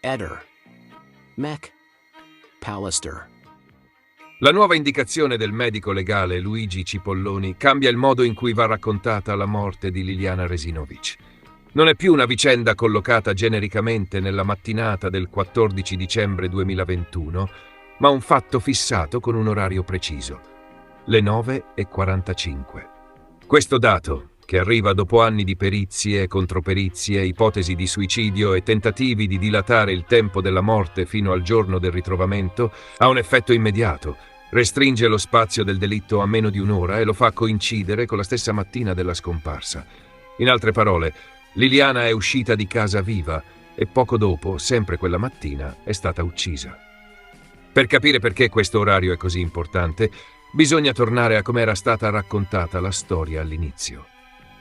Eder. Mech. Pallister. La nuova indicazione del medico legale Luigi Cipolloni cambia il modo in cui va raccontata la morte di Liliana Resinovic. Non è più una vicenda collocata genericamente nella mattinata del 14 dicembre 2021, ma un fatto fissato con un orario preciso, le 9:45. Questo dato, che arriva dopo anni di perizie, controperizie, ipotesi di suicidio e tentativi di dilatare il tempo della morte fino al giorno del ritrovamento, ha un effetto immediato. Restringe lo spazio del delitto a meno di un'ora e lo fa coincidere con la stessa mattina della scomparsa. In altre parole, Liliana è uscita di casa viva e poco dopo, sempre quella mattina, è stata uccisa. Per capire perché questo orario è così importante, bisogna tornare a come era stata raccontata la storia all'inizio.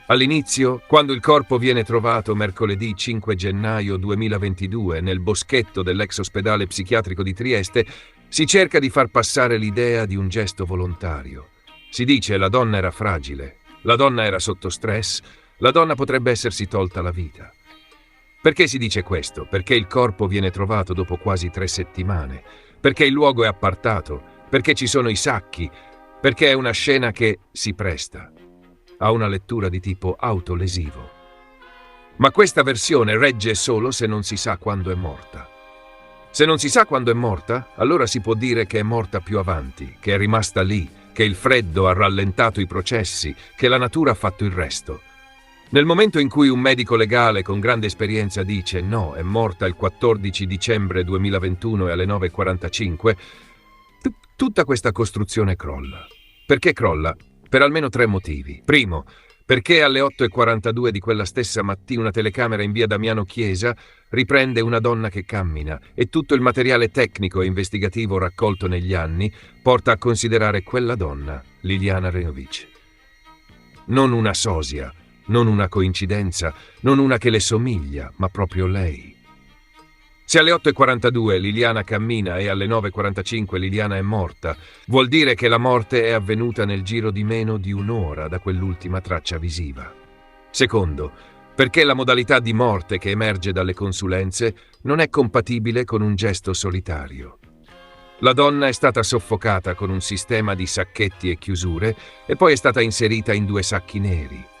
All'inizio, quando il corpo viene trovato mercoledì 5 gennaio 2022 nel boschetto dell'ex ospedale psichiatrico di Trieste, si cerca di far passare l'idea di un gesto volontario. Si dice la donna era fragile, la donna era sotto stress, la donna potrebbe essersi tolta la vita. Perché si dice questo? Perché il corpo viene trovato dopo quasi 3 settimane, perché il luogo è appartato, perché ci sono i sacchi, perché è una scena che si presta a una lettura di tipo autolesivo. Ma questa versione regge solo se non si sa quando è morta. Se non si sa quando è morta, allora si può dire che è morta più avanti, che è rimasta lì, che il freddo ha rallentato i processi, che la natura ha fatto il resto. Nel momento in cui un medico legale con grande esperienza dice no, è morta il 14 dicembre 2021 e alle 9:45, tutta questa costruzione crolla. Perché crolla? Per almeno 3 motivi. Primo, perché alle 8:42 di quella stessa mattina una telecamera in via Damiano Chiesa riprende una donna che cammina e tutto il materiale tecnico e investigativo raccolto negli anni porta a considerare quella donna, Liliana Resinovic. Non una sosia, non una coincidenza, non una che le somiglia, ma proprio lei. Se alle 8:42 Liliana cammina e alle 9:45 Liliana è morta, vuol dire che la morte è avvenuta nel giro di meno di un'ora da quell'ultima traccia visiva. Secondo, perché la modalità di morte che emerge dalle consulenze non è compatibile con un gesto solitario. La donna è stata soffocata con un sistema di sacchetti e chiusure e poi è stata inserita in 2 sacchi neri.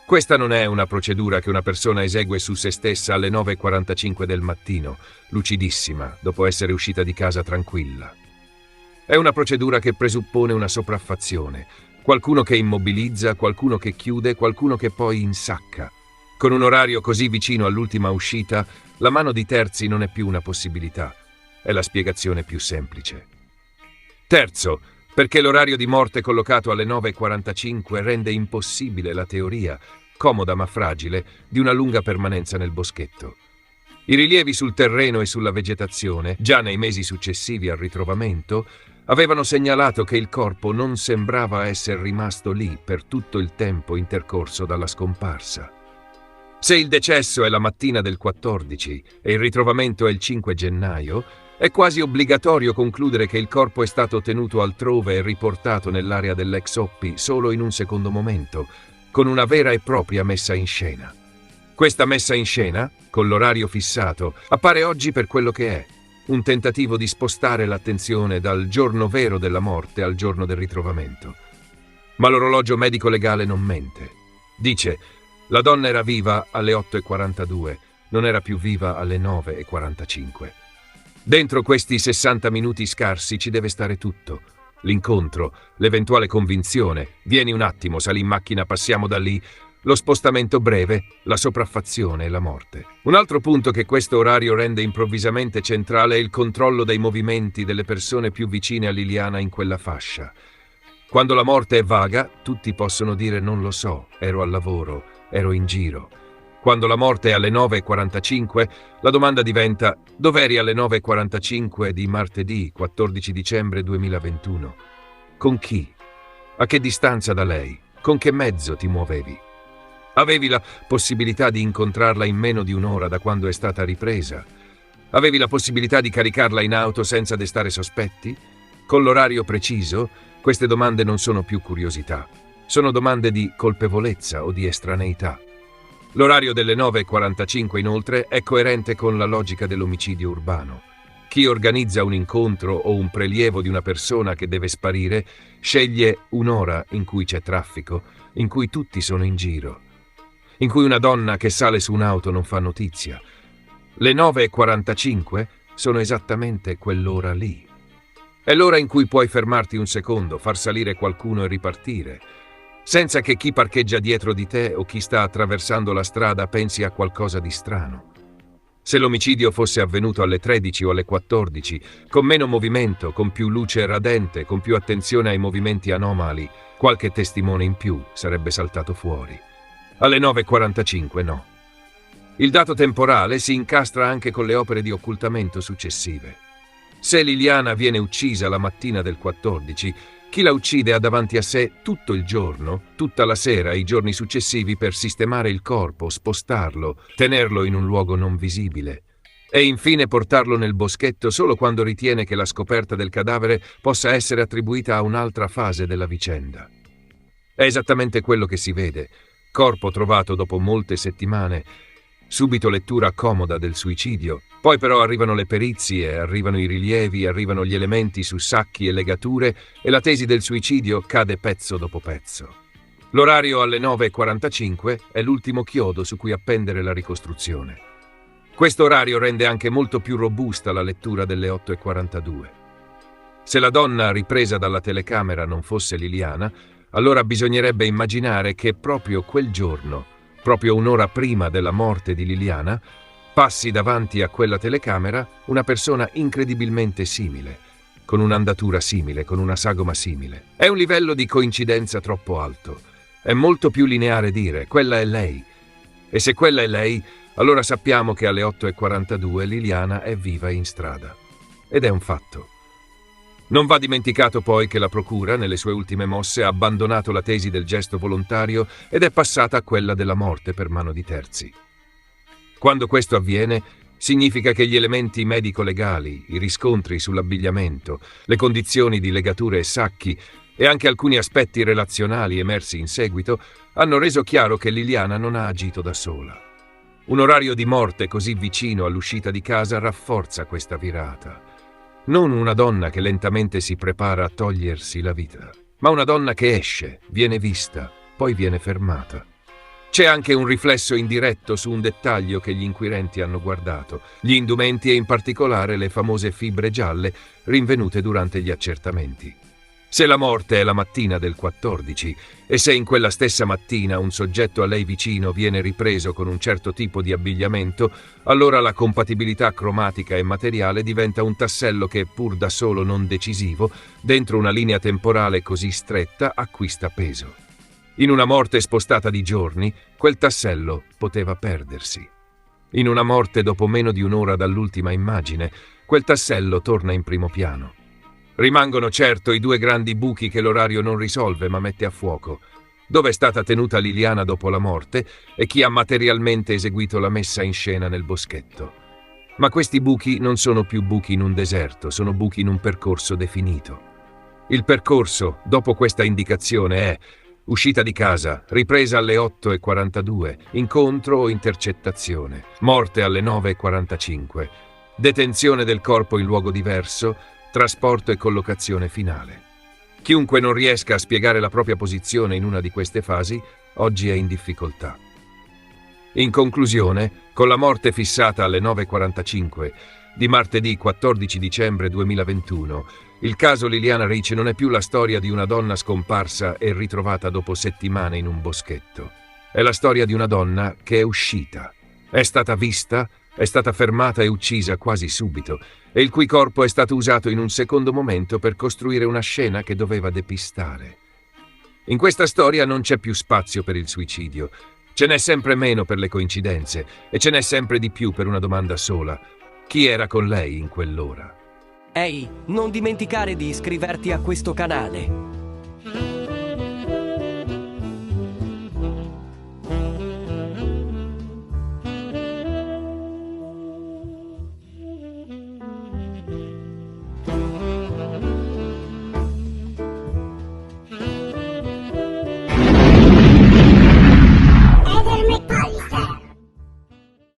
Questa non è una procedura che una persona esegue su se stessa alle 9:45 del mattino, lucidissima, dopo essere uscita di casa tranquilla. È una procedura che presuppone una sopraffazione, qualcuno che immobilizza, qualcuno che chiude, qualcuno che poi insacca. Con un orario così vicino all'ultima uscita, la mano di terzi non è più una possibilità, è la spiegazione più semplice. Terzo, perché l'orario di morte collocato alle 9:45 rende impossibile la teoria, comoda ma fragile, di una lunga permanenza nel boschetto. I rilievi sul terreno e sulla vegetazione, già nei mesi successivi al ritrovamento, avevano segnalato che il corpo non sembrava essere rimasto lì per tutto il tempo intercorso dalla scomparsa. Se il decesso è la mattina del 14 e il ritrovamento è il 5 gennaio, è quasi obbligatorio concludere che il corpo è stato tenuto altrove e riportato nell'area dell'ex Oppi solo in un secondo momento, con una vera e propria messa in scena. Questa messa in scena, con l'orario fissato, appare oggi per quello che è, un tentativo di spostare l'attenzione dal giorno vero della morte al giorno del ritrovamento. Ma l'orologio medico-legale non mente. Dice, la donna era viva alle 8:42, non era più viva alle 9:45. Dentro questi 60 minuti scarsi ci deve stare tutto. L'incontro, l'eventuale convinzione, vieni un attimo, sali in macchina, passiamo da lì, lo spostamento breve, la sopraffazione e la morte. Un altro punto che questo orario rende improvvisamente centrale è il controllo dei movimenti delle persone più vicine a Liliana in quella fascia. Quando la morte è vaga, tutti possono dire non lo so, ero al lavoro, ero in giro. Quando la morte è alle 9:45, la domanda diventa: dov'eri alle 9:45 di martedì 14 dicembre 2021? Con chi? A che distanza da lei? Con che mezzo ti muovevi? Avevi la possibilità di incontrarla in meno di un'ora da quando è stata ripresa? Avevi la possibilità di caricarla in auto senza destare sospetti? Con l'orario preciso? Queste domande non sono più curiosità, sono domande di colpevolezza o di estraneità. L'orario delle 9:45, inoltre, è coerente con la logica dell'omicidio urbano. Chi organizza un incontro o un prelievo di una persona che deve sparire sceglie un'ora in cui c'è traffico, in cui tutti sono in giro, in cui una donna che sale su un'auto non fa notizia. Le 9:45 sono esattamente quell'ora lì. È l'ora in cui puoi fermarti un secondo, far salire qualcuno e ripartire, senza che chi parcheggia dietro di te o chi sta attraversando la strada pensi a qualcosa di strano. Se l'omicidio fosse avvenuto alle 13 o alle 14, con meno movimento, con più luce radente, con più attenzione ai movimenti anomali, qualche testimone in più sarebbe saltato fuori. Alle 9:45 no. Il dato temporale si incastra anche con le opere di occultamento successive. Se Liliana viene uccisa la mattina del 14, chi la uccide ha davanti a sé tutto il giorno, tutta la sera e i giorni successivi per sistemare il corpo, spostarlo, tenerlo in un luogo non visibile e infine portarlo nel boschetto solo quando ritiene che la scoperta del cadavere possa essere attribuita a un'altra fase della vicenda. È esattamente quello che si vede. Corpo trovato dopo molte settimane, subito lettura comoda del suicidio, poi però arrivano le perizie, arrivano i rilievi, arrivano gli elementi su sacchi e legature e la tesi del suicidio cade pezzo dopo pezzo. L'orario alle 9:45 è l'ultimo chiodo su cui appendere la ricostruzione. Questo orario rende anche molto più robusta la lettura delle 8:42. Se la donna ripresa dalla telecamera non fosse Liliana, allora bisognerebbe immaginare che proprio quel giorno, proprio un'ora prima della morte di Liliana, passi davanti a quella telecamera una persona incredibilmente simile, con un'andatura simile, con una sagoma simile. È un livello di coincidenza troppo alto. È molto più lineare dire quella è lei. E se quella è lei, allora sappiamo che alle 8:42 Liliana è viva in strada. Ed è un fatto. Non va dimenticato poi che la procura, nelle sue ultime mosse, ha abbandonato la tesi del gesto volontario ed è passata a quella della morte per mano di terzi. Quando questo avviene, significa che gli elementi medico-legali, i riscontri sull'abbigliamento, le condizioni di legature e sacchi e anche alcuni aspetti relazionali emersi in seguito hanno reso chiaro che Liliana non ha agito da sola. Un orario di morte così vicino all'uscita di casa rafforza questa virata. Non una donna che lentamente si prepara a togliersi la vita, ma una donna che esce, viene vista, poi viene fermata. C'è anche un riflesso indiretto su un dettaglio che gli inquirenti hanno guardato, gli indumenti e in particolare le famose fibre gialle rinvenute durante gli accertamenti. Se la morte è la mattina del 14 e se in quella stessa mattina un soggetto a lei vicino viene ripreso con un certo tipo di abbigliamento, allora la compatibilità cromatica e materiale diventa un tassello che, pur da solo non decisivo, dentro una linea temporale così stretta acquista peso. In una morte spostata di giorni, quel tassello poteva perdersi. In una morte dopo meno di un'ora dall'ultima immagine, quel tassello torna in primo piano. Rimangono certo i due grandi buchi che l'orario non risolve ma mette a fuoco. Dove è stata tenuta Liliana dopo la morte e chi ha materialmente eseguito la messa in scena nel boschetto. Ma questi buchi non sono più buchi in un deserto, sono buchi in un percorso definito. Il percorso, dopo questa indicazione, è uscita di casa, ripresa alle 8:42, incontro o intercettazione, morte alle 9:45, detenzione del corpo in luogo diverso, trasporto e collocazione finale. Chiunque non riesca a spiegare la propria posizione in una di queste fasi, oggi è in difficoltà. In conclusione, con la morte fissata alle 9:45 di martedì 14 dicembre 2021, il caso Liliana Ricci non è più la storia di una donna scomparsa e ritrovata dopo settimane in un boschetto. È la storia di una donna che è uscita, è stata vista, è stata fermata e uccisa quasi subito, e il cui corpo è stato usato in un secondo momento per costruire una scena che doveva depistare. In questa storia non c'è più spazio per il suicidio, ce n'è sempre meno per le coincidenze e ce n'è sempre di più per una domanda sola: chi era con lei in quell'ora? Ehi, non dimenticare di iscriverti a questo canale.